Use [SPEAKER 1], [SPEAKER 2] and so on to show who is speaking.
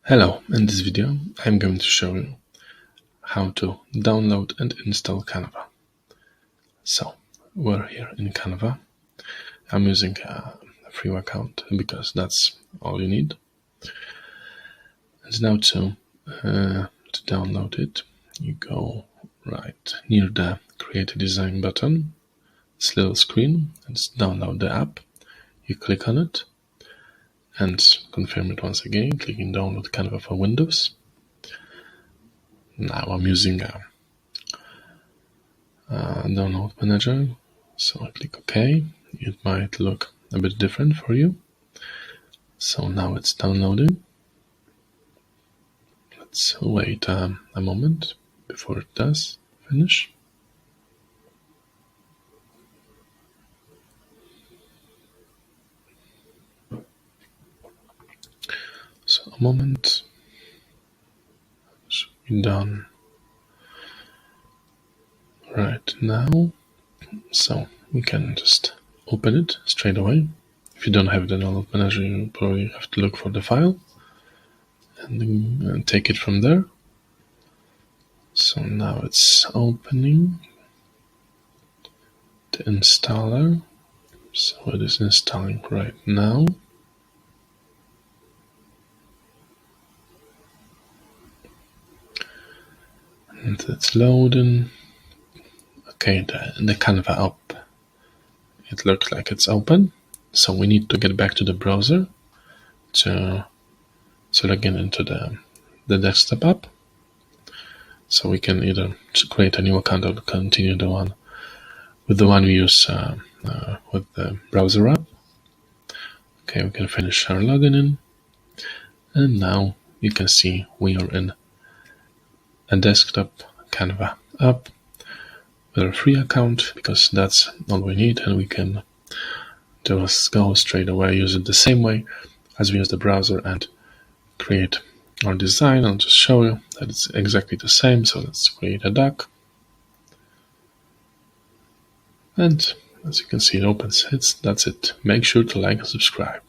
[SPEAKER 1] Hello, in this video I'm going to show you how to download and install Canva. So we're here in Canva. I'm using a free account because that's all you need. And now to download it, you go right near the Create a Design button, this little screen, and download the app. You click on it and confirm it once again, clicking download Canva for Windows. Now I'm using a download manager, so I click OK. It might look a bit different for you. So now it's downloading. Let's wait a moment before it does finish. So a moment, should be done right now. So we can just open it straight away. If you don't have the download manager, you probably have to look for the file and then take it from there. So now it's opening the installer. So it is installing right now. And it's loading. Okay, the Canva app, it looks like it's open. So we need to get back to the browser to log into the desktop app. So we can either create a new account or continue the one we use with the browser app. Okay, we can finish our login in. And now you can see we are in a desktop Canva app with a free account, because that's all we need, and we can just go straight away, use it the same way as we use the browser and create our design. I'll just show you that it's exactly the same. So let's create a duck. And as you can see, it opens. That's it. Make sure to like and subscribe.